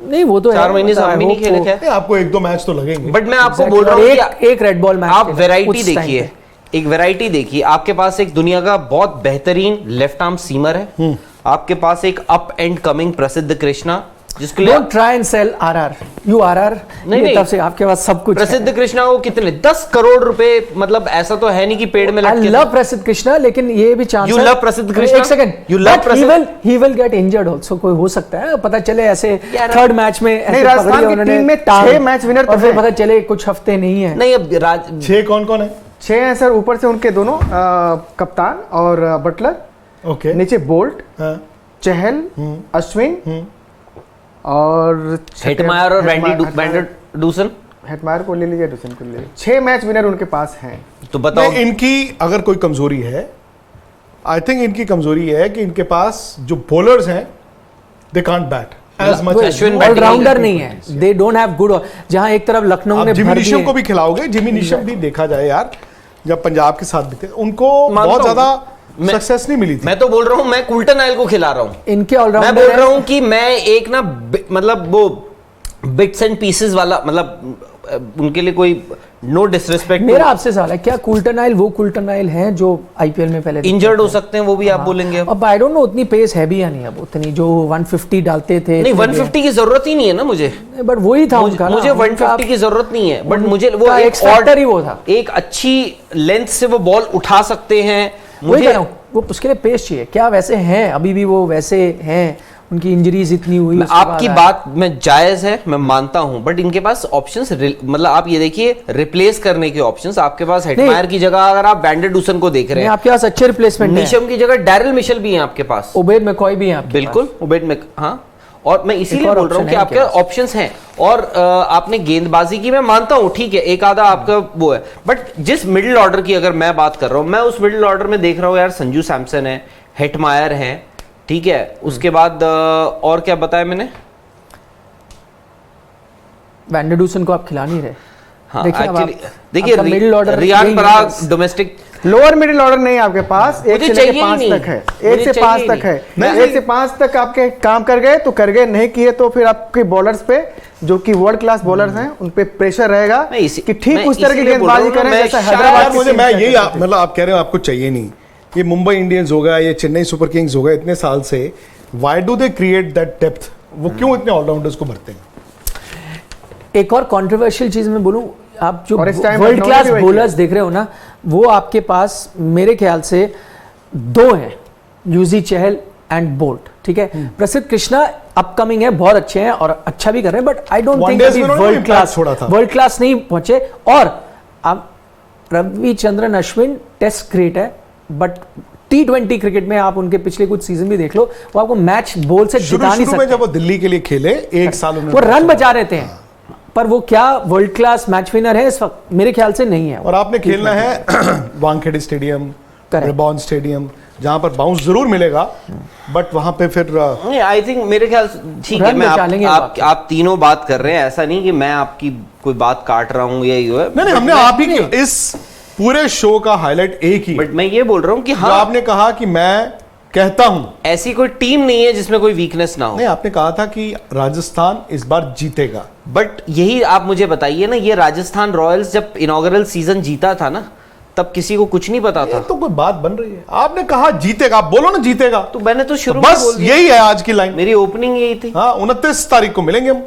नहीं वो तो 4 महीने से हम भी नहीं खेले थे। आपको 1-2 मैच तो लगेंगे। बट मैं आपको Exactly, बोल रहा और हूँ एक रेड बॉल मैच आप खेला वैरायटी उस time देखिए, पे। एक वैरायटी देखिए, आपके पास एक दुनिया का बहुत बेहतरीन लेफ्ट आर्म सीमर है, आपके पास एक अप एंड कमिंग प्रसिद्ध कृष्णा, जिसके लिए don't try and sell RR, you RR नहीं। तब से आपके पास सब कुछ प्रसिद्ध कृष्णा को कितने 10 करोड़ रुपए, मतलब ऐसा तो है नहीं कि पेड़ में आई लटके लव प्रसिद्ध कृष्णा, लेकिन ये भी चांस You love प्रसिद्ध कृष्णा? एक सेकंड, You love प्रसिद्ध- he will get injured also, कोई हो सकता है, पता चले ऐसे यार, थर्ड मैच में ऐसे नहीं, राजस्थान पकड़ी की उन्होंने टीम में टांग, 6 मैच विनर तो और फिर हैं। पता चले कुछ हफ्ते नहीं है। नहीं अब 6 कौन-कौन है? 6 हैं सर, ऊपर से उनके दोनों कप्तान और बटलर, ओके। नीचे बोल्ट, हाँ। चहल, अश्विन और हेटमायर और वैंडरडूसन, हेटमायर को ले लीजिए, डुसन को ले लीजिए। 6 मैच विनर उनके पास हैं। तो बताओ नहीं, इनकी अगर कोई कमजोरी है, आई थिंक इनकी कमजोरी है कि इनके पास जो बॉलर्स हैं they can't bat as much. Ashwin allrounder नहीं है, दे डोंट हैव गुड, जहां एक तरफ लखनऊ आप ने जिमी भर नीशम दिए को भी खिलाओगे, जिमी नीशम भी देखा जाए यार, जब पंजाब के साथ भी थे उनको मानता बहुत हूं। ज्यादा मैं- सक्सेस नहीं मिली थी। मैं तो बोल रहा हूं, मैं कुल्टरनाइल को खिला रहा हूं, इनके मैं ऑलराउंडर बोल रहा हूं कि मैं एक ना मतलब वो बिट्स एंड पीसेस वाला, मतलब उनके लिए कोई नो डिसरिस्पेक्ट, मेरा आपसे सवाल है, क्या कुल्टरनाइल वो कुल्टरनाइल हैं जो आईपीएल में पहले इंजर्ड हो सकते हैं वो भी, आप बोलेंगे अब। अब आई डोंट नो उतनी पेस है भी या नहीं, अब उतनी जो 150 डालते थे नहीं 150 की जरूरत ही नहीं है ना मुझे, बट वही था उनका ना, मुझे उनका 150 की जरूरत नहीं है, बट मुझे वो उनका एक X factor ही वो था। एक अच्छी लेंथ से वो बॉल उठा सकते हैं, वही कह मुझे रहा हूं, वो उसके लिए पेस चाहिए, क्या वैसे हैं अभी भी वो वैसे हैं? उनकी इंजरीज इतनी हुई, उसके आपकी बाद बात में जायज है, मैं मानता हूं, बट इनके पास ऑप्शंस, मतलब आप ये देखिए रिप्लेस करने के ऑप्शंस आपके पास, हेटमायर की जगह अगर आप वैंडरडूसन को देख रहे नहीं, हैं, आपके पास अच्छे रिप्लेसमेंट हैं, नीशम की जगह डैरिल मिशेल भी है आपके पास, उबैद मैकॉय भी हैं आपके बिल्कुल उबैद में, हाँ, और मैं इसीलिए और बोल रहा हूँ option कि है आपके इनके पास। ऑप्शंस हैं, और आपने गेंदबाजी की मैं मानता हूँ, ठीक है एक आधा आपका वो है, बट जिस मिडिल ऑर्डर की अगर मैं बात कर रहा हूँ, मैं उस मिडिल ऑर्डर में देख रहा हूँ यार, संजू सैमसन है, हेटमायर है, ठीक है, उसके बाद और क्या बताया मैंने, वैंडरडूसन को आप खिला नहीं रहे। हाँ देखिए अब एक्चुअली आप- देखिए आपका middle order रियान यही है पराग बस। डोमेस्टिक, लोअर मिडिल ऑर्डर नहीं है आपके पास, 1 मुझे से चाहिए लेकर ही 5 नहीं। तक है, मुझे 1 से चाहिए 5 ही तक है, नहीं। 1 से 5 तक आपके काम कर गए तो कर गए, नहीं किए तो फिर आपके बॉलर्स पे, जो कि वर्ल्ड क्लास बॉलर्स हैं, उन पे प्रेशर रहेगा मैं इसी- कि ठीक मैं उस तरह की इसीलिए बोल रहा गेंदबाजी हूं ना, करें मैं जैसा शायद हैदराबाद यार की मुझे टीम मैं करती यही थी। मतलब आप कह रहे हो आपको चाहिए नहीं, ये मुंबई इंडियंस हो गया, ये चेन्नई सुपर किंग्स हो गया, इतने साल से why do they create that depth, वो क्यों इतने ऑलराउंडर्स को भरते हैं? एक और कंट्रोवर्शियल चीज मैं बोलूं, आप जो और इस time वर्ल्ड लखनऊ क्लास ने भी वही बॉलर्स देख रहे हो ना, वो आपके पास मेरे ख्याल से 2 हैं, यूजी चहल एंड बोल्ट, ठीक है। प्रसिद्ध कृष्णा अपकमिंग है, बहुत अच्छे हैं और अच्छा भी कर रहे हैं, but I don't think One-days अभी में उन्होंने वर्ल्ड impact क्लास छोड़ा था। वर्ल्ड क्लास नहीं पहुंचे। और अब रविचंद्रन अश्विन टेस्ट ग्रेट है, बट T20 क्रिकेट में आप उनके पिछले कुछ सीजन भी देख लो, वो आपको मैच बॉल से जिता नहीं शुरू में सकते। जब वो दिल्ली के लिए खेले 1 साल वो रन बचा रहे थे, पर वो क्या वर्ल्ड क्लास मैच विनर है इस वक्त? मेरे ख्याल से नहीं है। और आपने खेलना है Wankhede stadium, Correct. Ribbon stadium, जहां पर बाउंस जरूर मिलेगा, बट वहां पे फिर नहीं, आई थिंक मेरे ख्याल से ठीक है। रन मैं बचा लेंगे आप तीनों बात कर रहे हैं, ऐसा नहीं कि मैं आपकी कोई बात काट रहा हूँ या ये है। नहीं, हमने आप ही की इस पूरे शो का हाईलाइट एक ही, बट मैं ये बोल रहा हूँ कि जो हाँ, आपने कहा कि मैं कहता हूं, ऐसी कोई टीम नहीं है जिसमें कोई वीकनेस ना हो। नहीं, आपने कहा था कि राजस्थान इस बार जीतेगा। बट यही आप मुझे बताइए ना, ये राजस्थान रॉयल्स जब इनॉग्रल सीजन जीता था ना, तब किसी को कुछ नहीं पता ये था। तो कोई बात बन रही है, आपने कहा जीतेगा, आप बोलो ना जीतेगा, तो मैंने तो शुरू तो में बस बोल दिया। यही है आज की लाइन। मेरी ओपनिंग यही थी। हाँ, 29 तारीख को मिलेंगे हम।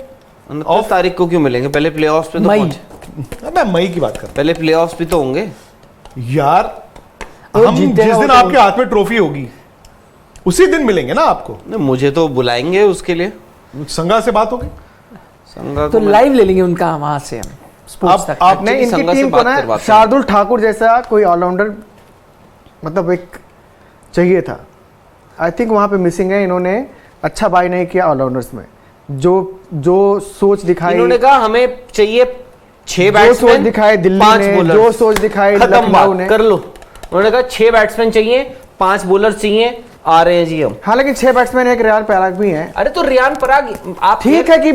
29 तारीख को क्यों मिलेंगे? पहले प्लेऑफ्स पे तो मई। पहुंचे। मैं मई की बात कर पहले प्लेऑफ्स भी तो होंगे। यार, वो हम जीतेगा जिस वो दिन तो- आपके हाथ में ट्रॉफी होगी उसी दिन मिलेंगे ना आपको। नहीं, मुझे तो बुलाएंगे उसके लिए। संगा से बात होगी। संगा तो को मैं- लाइव ले लेंगे उनका वहां से हम स्पोर्ट्स तक। आप नहीं, इनकी संगा से टीम को बात ना करवाते हैं। शार्दुल ठाकुर जैसा कोई ऑलराउंडर मतलब एक चाहिए था। आई थिंक वहां पे मिसिंग है। इन्होंने अच्छा बाय नहीं किया ऑलराउंडर्स में। जो सोच दिखाई, इन्होंने कहा हमें चाहिए 6 जो बैट्समैन, सोच दिखाई दिल्ली 5 ने, बॉलर। जो सोच दिखाई खत्म लखनऊ बात, ने, कर लो। उन्होंने कहा 6 बैट्समैन चाहिए, 5 बॉलर चाहिए, आ रहे हैं जी हम। हालांकि 6 बैट्समैन एक रियान पराग भी हैं। अरे तो रियान पराग, आप ठीक है कि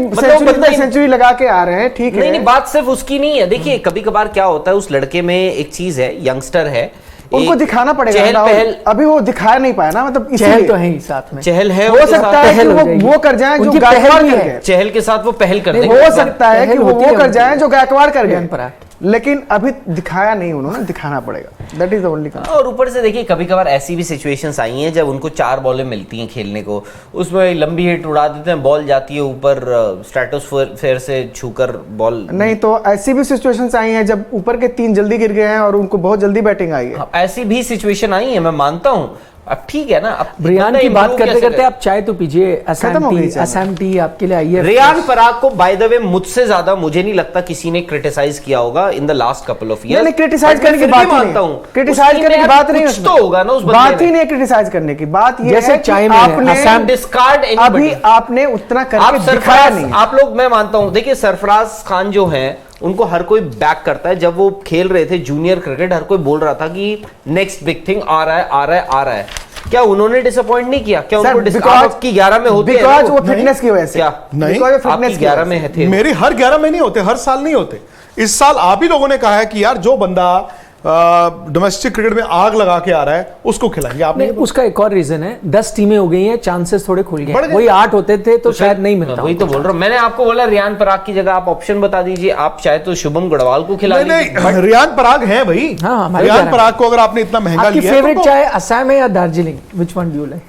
सेंचुरी लगा के आ रहे हैं, ठीक है। नहीं, बात सिर्फ उसकी नहीं है। देखिए, कभी कभार क्या होता है, उस लड़के में एक चीज है, यंगस्टर है, उनको एक दिखाना पड़ेगा चहल राहुल। पहल। अभी वो दिखा नहीं पाया ना, मतलब चहल इसीलिए तो है ही साथ में। चहल है हो उनके सकता साथ। है कि पहल हो जाएगी। वो कर जाए जो उनकी पहल गायकवाड़ भी कर है। गए। चहल के साथ वो पहल कर नहीं, देंगे। हो सकता है कि पहल होती वो है कर उनकी। जाए जो गायकवाड़ कर रियान गए, पराग। लेकिन अभी दिखाया नहीं उन्होंने, दिखाना पड़ेगा। That is the only. और ऊपर से देखिए, कभी कभार ऐसी भी सिचुएशंस आई हैं जब उनको 4 बॉलें मिलती हैं खेलने को, उसमें लंबी हिट उड़ा देते हैं, बॉल जाती है ऊपर स्ट्रेटोस्फेयर से छूकर बॉल। नहीं तो ऐसी भी सिचुएशंस आई हैं जब ऊपर के 3 जल्दी गिर गए हैं और उनको बहुत जल्दी बैटिंग आई है। हाँ, ऐसी भी सिचुएशन आई है, मैं मानता हूँ। अब ठीक है ना, अब रियान बंदा की बात improve करते कैसे करते करे? आप चाय तो पीजिए। खत्म हो गई चाय। असम टी आपके लिए आई है। रियान पराग को बाय द वे मुझसे ज्यादा मुझे नहीं लगता किसी ने क्रिटिसाइज किया होगा in the last couple of years. नहीं, क्रिटिसाइज करने की बात मानता हूँ, क्रिटिसाइज करने की बात नहीं, कुछ तो होगा ना उस बंदे बात ही में। नहीं क्रिटिसाइज करने की। बात ये जैसे है कि चाय में है, आपने असम डिस्कार्ड अभी आपने उतना आप करके दिखाया सरफराज, नहीं। आप लोग, मैं मानता हूं, देखिए सरफराज खान जो हैं उनको हर कोई बैक करता है। जब वो खेल रहे थे जूनियर क्रिकेट, हर कोई बोल रहा था कि नेक्स्ट बिग थिंग आ रहा है, आ रहा है, आ रहा है। क्या उन्होंने डिसअपॉइंट नहीं किया? क्या उनको आपकी 11 में होते हैं ना बिकॉज वो फिटनेस की वजह से। क्या? नहीं, Because वो आपकी fitness की 11 वजह में से। है थे। मेरे हर 11 में नहीं होते, हर साल नहीं होते। इस साल आप ही लोगों ने कहा है कि यार जो बंदा डोमेस्टिक क्रिकेट में आग लगा के आ रहा है उसको खिलाएंगे। आपने नहीं, उसका एक और रीजन है, 10 टीमें हो गई हैं, चांसेस थोड़े खुल बढ़ गए। गए। वही 8 होते थे तो शायद नहीं मिलता। वही तो बोल रहा हूँ। मैंने आपको बोला रियान पराग की जगह आप ऑप्शन बता दीजिए। आप चाहे तो शुभम गढ़वाल को खिला नहीं, लीजिए। नहीं, रियान पराग है भाई। हाँ, हमारे रियान 11 पराग को अगर आपने इतना महंगा आपकी लिया फेवरेट तो चाय असम है या Darjeeling? Which one do you like?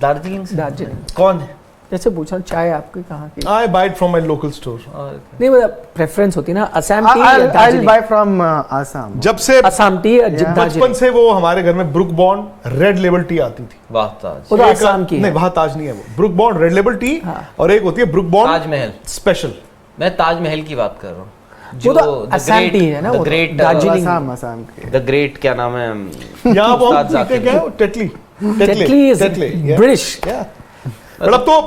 Darjeeling से दार्जिलिंग। कौन है? जैसे पूछा चाय आपकी कहाँ की? I buy it from my local store. नहीं, मतलब प्रेफरेंस होती है ना, असम टी या आई दार्जिलिंग? Buy from Assam. जब से असम टी या बचपन दार्जिलिंग? से वो हमारे घर में book bond red label T आती थी। वाह ताज, वो तो एक- असम की नहीं, है। वहां ताज नहीं है, वो book bond red label T हाँ। और एक होती है ब्रुक बॉन्ड ताजमहल। स्पेशल। मैं ताजमहल की बात कर रहा हूँ। वो तो असम टी है ना, वो तो ग्रेट दार्जिलिंग। आसाम के। द ग्रेट क्या नाम है? यहाँ वो उस्ताद पीते जाकिर। क्या है? Tetley. Tetley is Tetley, yeah. British. Yeah. मतलब तो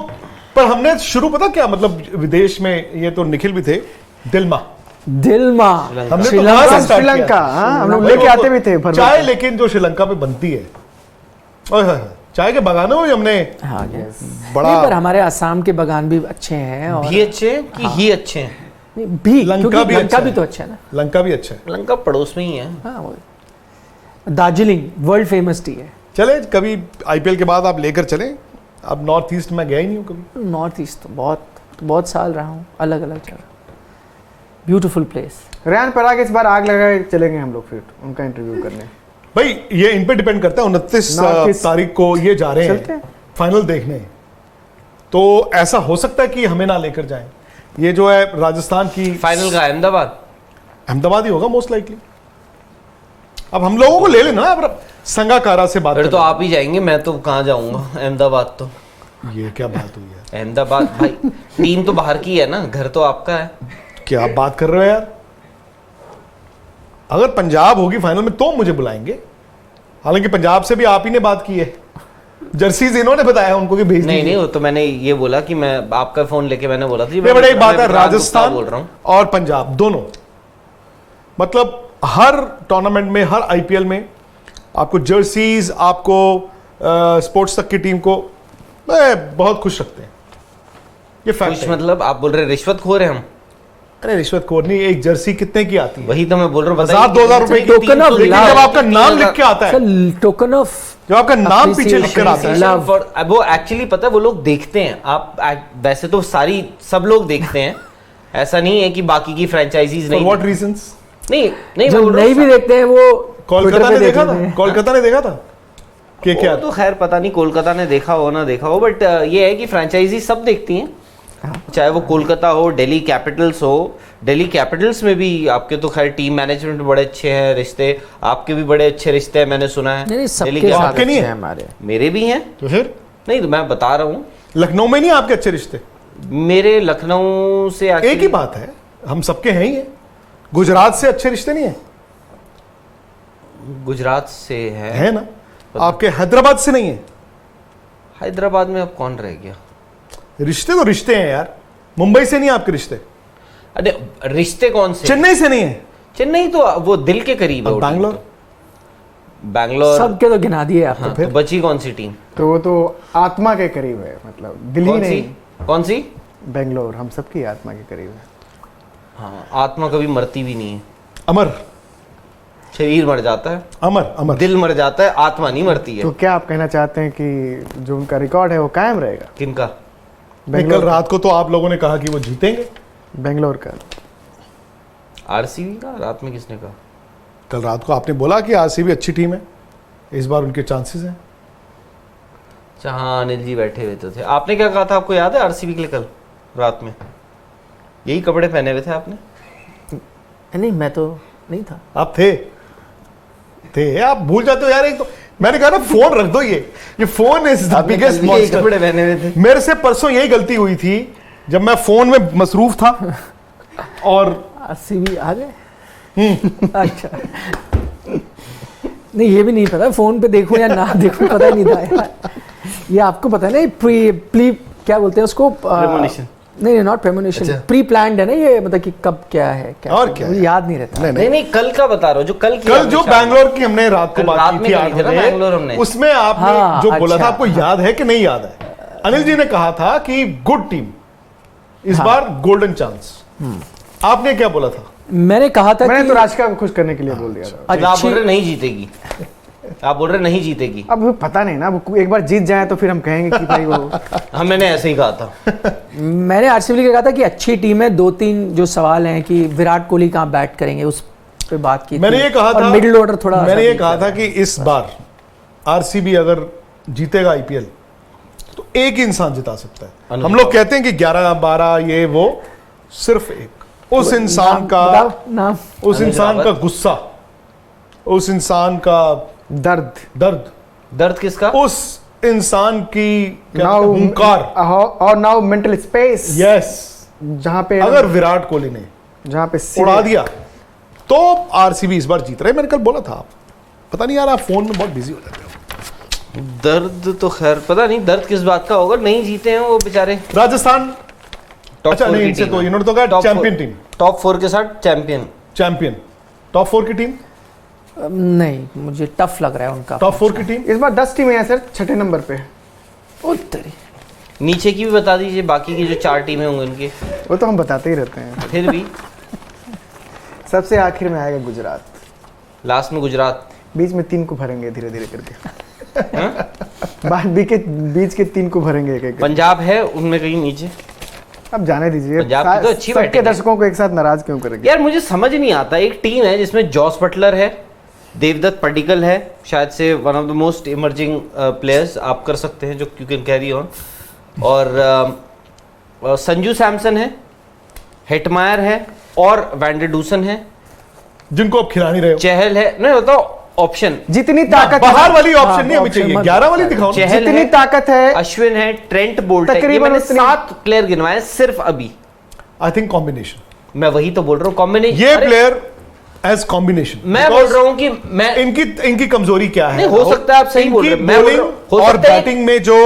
पर हमने शुरू पता क्या मतलब विदेश में ये तो निखिल भी थे दिल्मा। दिल्मा। हमने तो श्रीलंका। वहां से start श्रीलंका, किया। हाँ, हम लोग भाई लेके वो आते भी थे भर भर चाय, के। लेकिन जो श्रीलंका पे बनती है, ओए होए होए, चाय के बागानों में हमने हाँ, बड़ा नहीं, पर हमारे असम के बागान भी अच्छे हैं। और भी अच्छे हैं कि ही अच्छे हैं? नहीं, भी लंका क्योंकि भी लंका अच्छा भी है। तो अच्छा है ना। लंका भी अच्छा है। लंका पड़ोस में ही है। हाँ, वो दार्जिलिंग वर्ल्ड फेमस टी है। चले कभी आईपीएल के बाद आप लेकर चलें। अब नॉर्थ ईस्ट में गया ही नहीं हूँ कभी। नॉर्थ ईस्ट तो बहुत साल रहा हूँ, अलग अलग जगह। Beautiful place. रियान पराग इस बार आग लगा के चलेंगे हम लोग फिर उनका इंटरव्यू करने। भाई ये इन पे डिपेंड करता है। 29 North East तारीख को ये जा रहे चलते हैं हैं। फाइनल देखने। तो ऐसा हो सकता है कि हमें ना लेकर जाएं। ये जो है राजस्थान की फाइनल का अहमदाबाद। अहमदाबाद ही होगा मोस्ट लाइकली। अब हम लोगों को ले लेना ना, अब संगाकारा से बात फिर तो करना। आप ही जाएंगे, मैं तो कहाँ जाऊंगा? अहमदाबाद तो ये क्या बात हुई है? अहमदाबाद भाई, टीम तो बाहर की है ना, घर तो आपका है। क्या आप बात कर रहे हो यार? अगर पंजाब होगी फाइनल में तो मुझे बुलाएंगे। हालांकि पंजाब से भी आप ही ने बात की है। जर्सीज इन्होंने बताया उनको कि भेज नहीं दीजिए। नहीं, वो तो मैंने ये बोला कि मैं आपका फोन लेके मैंने बोला था जी, ये बड़ी एक बात है, मैं विक्रांत राजस्थान गुप्ता बोल रहा हूँ। और पंजाब दोनों, मतलब हर टूर्नामेंट में, हर आईपीएल में आपको जर्सीज, आपको स्पोर्ट्स तक की टीम को बहुत खुश रखते हैं। ये फैक्ट कुछ है। मतलब आप बोल रहे हैं रिश्वतखोर है हम? अरे रिश्वतखोर नहीं, एक जर्सी कितने की आती है? वही तो मैं बोल रहा हूँ, 1000-2000 रुपए की Token of लेकिन love. जब आपका नाम लिख के आता है, सर टोकन ऑफ जब आपका नाम पीछे लिख कर आता है, Love. अब वो एक्चुअली पता है वो लोग देखते हैं। आप वैसे तो सब लोग देखते हैं, ऐसा नहीं है कि बाकी की फ्रेंचाइजीज फॉर नहीं। What reasons? नहीं नहीं, मैं जो बोल रहा नहीं हूँ भी देखते हैं वो कोलकाता Twitter ने पे देखा देख लेते था, हैं। कोलकाता ने देखा था कि क्या वो तो खैर पता नहीं कोलकाता ने देखा हो ना देखा हो, बट ये है कि फ्रेंचाइजी सब देखती हैं, चाहे वो कोलकाता हो, दिल्ली कैपिटल्स हो। दिल्ली कैपिटल्स में भी आपके तो खैर टीम मैनेजमेंट बड़े अच्छे हैं, रिश्ते आपके भी बड़े अच्छे रिश्ते हैं, मैंने सुना है। नहीं दिल्ली सबके के साथ आपके नहीं अच्छे है? हैं हमारे। मेरे भी हैं। तो फिर नहीं तो मैं बता रहा हूँ, लखनऊ में नहीं आपके अच्छे रिश्ते? मेरे लखनऊ से एक ही actually- बात है, हम सबके हैं ही है। गुजरात से अच्छे रिश्ते नहीं है? गुजरात से है ना? आपके हैदराबाद से नहीं है? हैदराबाद में अब कौन रह गया? रिश्ते तो रिश्ते हैं यार। मुंबई से नहीं आपके रिश्ते? अरे रिश्ते कौन से? चेन्नई से नहीं है? चेन्नई तो वो दिल के करीब है। वो टीम बैंगलोर? तो। बैंगलोर सबके तो गिना दिए आप। हाँ, तो बची कौन सी टीम? तो वो तो आत्मा के करीब है, मतलब दिल्ली कौन सी? नहीं, कौन सी? बेंगलोर हम सबकी आत्मा के करीब है। हाँ, आत्मा कभी मरती भी नहीं है। अमर, शरीर मर जाता है, अमर, अमर। दिल मर जाता है, आत्मा नहीं मरती है। तो क्या आप कहना चाहते हैं कि जो उनका रिकॉर्ड है वो कायम रहेगा? किनका? कल रात को तो आप लोगों ने कहा कि वो जीतेंगे। बेंगलोर का। आरसीबी का? रात में किसने कहा? कल रात को आपने बोला कि आरसीबी अच्छी टीम है, इस बार उनके चांसेस हैं। अच्छा हाँ, अनिल जी बैठे हुए तो थे। आपने क्या कहा था, आपको याद है आरसीबी के लिए कल रात में? यही कपड़े पहने हुए थे आपने? नहीं मैं तो नहीं था। आप थे आप भूल जाते हो यार। एक तो मैंने कहा ना फोन रख दो, ये फोन इज द आपने बिगेस्ट कल भी यही मॉन्स्टर। कपड़े पहने हुए थे। मेरे से परसों यही गलती हुई थी जब मैं फोन में मसरूफ था और आरसीबी आ गए। अच्छा नहीं ये भी नहीं पता, फोन पे देखूं या ना देखूं पता ही नहीं था यार। ये आपको पता है ना, प्री क्या बोलते हैं उसको? Premonition। नहीं नॉट प्रेमोनिशन, अच्छा। प्री प्लान्ड है ना ये, मतलब कि कब क्या है क्या और है, क्या मुझे है? याद नहीं रहता। नहीं नहीं, कल का बता रहा हूँ, जो कल किया कल हमने जो शाम में। बैंगलोर की हमने रात को कल बात रात की में थी करी थी ना 8 बैंगलोर हमने। बजे, उसमें आपने हाँ, जो बोला था, अच्छा, आपको याद है कि नहीं याद है? अनिल जी ने कहा था कि गुड टीम, इस बार गोल्डन चांस। आपने क्या बोला था? मैंने कहा था मैंने कि तो राशिका को खुश करने के लिए बोल दिया था। मतलब आप बोल अच्छी रहे नहीं जीतेगी? आप बोल रहे नहीं जीतेगी? अब वो पता नहीं ना, वो एक बार जीत जाए तो फिर हम कहेंगे कि भाई वो हाँ, मैंने ऐसे ही कहा था। मैंने आरसीबी के कहा था कि अच्छी टीम है। 2-3 जो सवाल हैं कि विराट कोहली कहाँ बैट करेंगे उस पे बात की मैंने थी। ये कहा और था, मिडिल ऑर्डर थोड़ा मैंने सा ये वीक कहा है। था कि इस बार आरसीबी अगर जीतेगा आईपीएल तो एक ही इंसान जिता सकता है। अनुज हम लोग कहते हैं कि 11-12 ये वो, सिर्फ एक, उस इंसान नाम का, बताओ, नाम उस अनुज इंसान का रावत। गुस्सा, उस इंसान का दर्द दर्द, दर्द किसका? उस इंसान की नाउ हुंकार। और नाउ मेंटल स्पेस, यस, जहाँ पे अगर विराट कोहली ने जहाँ पे उड़ा दिया तो आरसीबी इस बार जीत रहे। मैंने कल बोला था, पता नहीं यार आप फोन में बहुत बिजी हो जाते हो। दर्द तो खैर पता नहीं दर्द किस बात का होगा, नहीं जीते हैं वो बेचारे। राजस्थान, टॉप अच्छा 4 नहीं, की इनसे टीम तो है। इन्होंने तो कहा टॉप चैंपियन 4 टीम, टॉप 4 के साथ चैंपियन। टॉप 4 की टीम, नहीं मुझे टफ लग रहा है उनका। टॉप 4 की टीम। इस बार 10 टीमें हैं सर, छठे नंबर पे। उत्तरी नीचे की भी बता दीजिए, बाकी की जो 4 टीमें होंगी उनकी। वो तो हम बताते ही रहते हैं। फिर भी सबसे आखिर में आएगा गुजरात, लास्ट में गुजरात। बीच में 3 को भरेंगे धीरे धीरे करके। बीच के 3 को भरेंगे एक एक। पंजाब है उनमें कहीं नीचे। अब जाने दीजिए, पंजाब की तो अच्छी सबके बैटिंग है। दर्शकों को एक साथ नाराज क्यों करेंगे? यार मुझे समझ नहीं आता, एक टीम है जिसमें जॉस बटलर है, देवदत्त पडिक्कल है, शायद से one of the most emerging players आप कर सकते हैं, जो यू कैन कैरी ऑन, और संजू सैमसन है, हेटमायर है और वैंडरडूसन है, जिनको आप खिला नहीं रहे हो। चहल है। नहीं बताओ ऑप्शन। जितनी ताकत बाहर वाली हाँ, ऑप्शन नहीं हमें option चाहिए, मत 11 वाली बताओ। दिखाओ ना। चहल जितनी है, ताकत है, अश्विन है, ट्रेंट बोल्ट है, ये तकरीबन मैंने उतनी- 7 प्लेयर गिनवाए सिर्फ अभी। आई थिंक कॉम्बिनेशन, मैं वही तो बोल रहा हूँ, कॉम्बिनेशन। ये प्लेयर एज कॉम्बिनेशन। मैं बोल रहा हूँ कि मैं इनकी कमजोरी क्या है? नहीं, हो सकता है आप सही बोल रहे हैं। मैं बोल बॉलिंग रहा हूँ, हो और सकता है बैटिंग में जो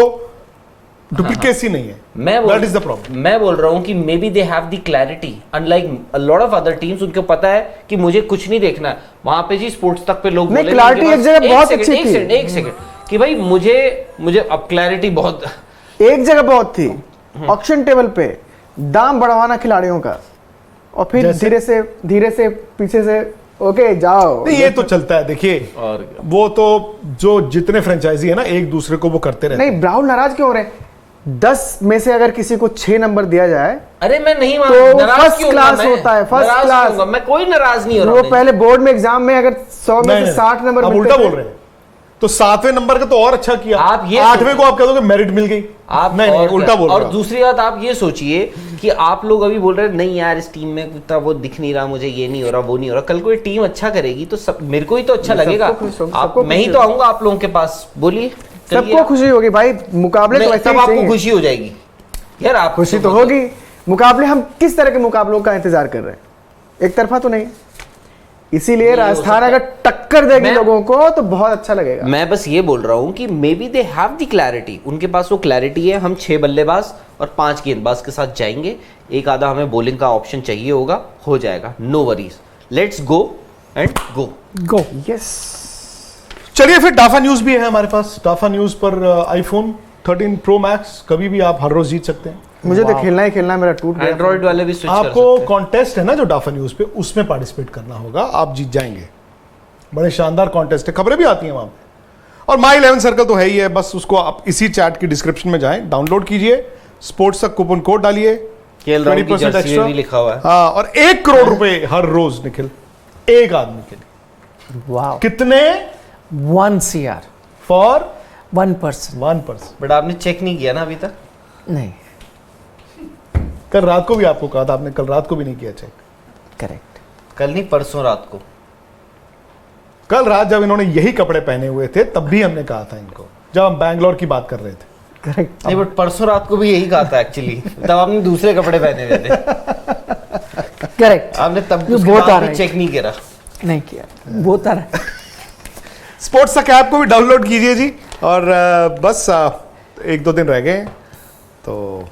डुप्लीकेसी नहीं है। मैं दैट इज द प्रॉब्लम। मैं बोल रहा हूँ कि may be they have the clarity unlike a lot of other teams. उनको पता है कि मुझे कुछ नहीं देखना है वहां पे जी स्पोर्ट्स तक पे लोग नहीं, बोलेंगे clarity उनके एक पास- जगह बहुत अच्छी एक थी। सेकंड एक सेकंड कि भाई मुझे अब क्लैरिटी बहुत एक जगह बहुत थी, ऑक्शन टेबल पे दाम बढ़वाना खिलाड़ियों का, और फिर जैसे? धीरे से पीछे से ओके जाओ। नहीं, ये तो चलता है। देखिए और क्या। वो तो जो जितने फ्रेंचाइजी है ना एक दूसरे को वो करते रहते नहीं, राहुल नाराज क्यों हो रहे हैं? 10 में से अगर किसी को 6 नंबर दिया जाए अरे मैं नहीं मान तो नाराज first क्यों होऊंगा class मैं? होता है, first नाराज class। क्यों होऊंगा? मैं कोई नाराज नहीं हो रहा वो हूँ। पहले बोर्ड में एग्जाम में अगर 100 में नहीं, से 60 नंबर आप मिलते उल्टा थे, बोल रहे हैं। तो 7वें नंबर का तो और अच्छा किया। आप ये 8वें सोचिए। को आप कह दोगे मेरिट मिल गई। आप नहीं और उल्टा क्या? बोल और रहे हो। दूसरी बात आप ये सोचिए कि आप लोग अभी बोल रहे हैं नहीं यार इस टीम में इतना वो दिख नहीं रहा, मुझे ये नहीं हो रहा वो नहीं हो रहा। कल कोई टीम अच्छा करेगी तो सब मेरे को ही तो अच्छा सबको लगेगा। सबको आप खुशी मैं ही तो आऊंगा आप लोगों के पास, बोलिए करिए सबको आप। खुशी होगी भाई, मुकाबले तो नहीं, ऐसे तब ही आपको चाहिए। खुशी हो जाएगी यार। आप खुशी तो होगी। मुकाबले हम किस तरह के मुकाबलों का इंतजार कर रहे हैं? एक तरफा तो नहीं। इसीलिए नहीं हो राजस्थान सकता। अगर टक्कर देगी मैं- लोगों को तो बहुत अच्छा लगेगा। मैं बस ये बोल रहा हूँ कि may be they have the clarity. उनके पास वो क्लैरिटी है। हम 6 बल्लेबाज और 5 गेंदबाज के साथ जाएंगे। एक आधा हमें बॉलिंग का ऑप्शन चाहिए होगा, हो जाएगा, no worries. Let's go and go. Go. Yes, चलिए फिर डाफा न्यूज भी है हमारे पास। डाफा न्यूज पर आईफोन 13 प्रो मैक्स कभी भी आप हर रोज जीत सकते हैं। मुझे तो खेलना ही खेलना है, मेरा टूट गया। एंड्रॉइड वाले भी स्विच कर आपको सकते हैं। कॉन्टेस्ट है ना जो डाफा न्यूज पे, उसमें पार्टिसिपेट करना होगा, आप जीत जाएंगे। बड़े शानदार कॉन्टेस्ट है, खबरें भी आती हैं वहां पे। और माई 11 सर्कल तो है ही है, बस उसको आप इसी चैट की डिस्क्रिप्शन में जाएं, डाउनलोड कीजिए, स्पोर्ट्स का कूपन कोड डालिए, खेल राहुल की 20% जर्सी में भी लिखा हुआ है। हाँ, और 1 करोड़ रुपए हर रोज निखिल, एक आदमी के लिए। वाओ। कितने? 1 CR, फॉर 1%। 1%। बट आपने चेक नहीं किया ना अभी तक। नहीं, कल रात को भी आपको कहा था, आपने कल रात को भी नहीं किया चेक। करेक्ट। कल नहीं परसों रात को। कल रात जब इन्होंने यही कपड़े पहने हुए थे तब भी हमने कहा था इनको, जब हम बैंगलोर की बात कर रहे थे। करेक्ट। नहीं बट परसों रात को भी यही कहा था एक्चुअली। तब आपने दूसरे कपड़े पहने हुए थे। करेक्ट। आपने तब You उसके both बाद are भी right. चेक नहीं करा। नहीं किया, बहुत आ रहा है। स्पोर्ट्स का ऐप को भी डाउनलोड कीजिए जी। और बस 1-2 दिन रह गए हैं तो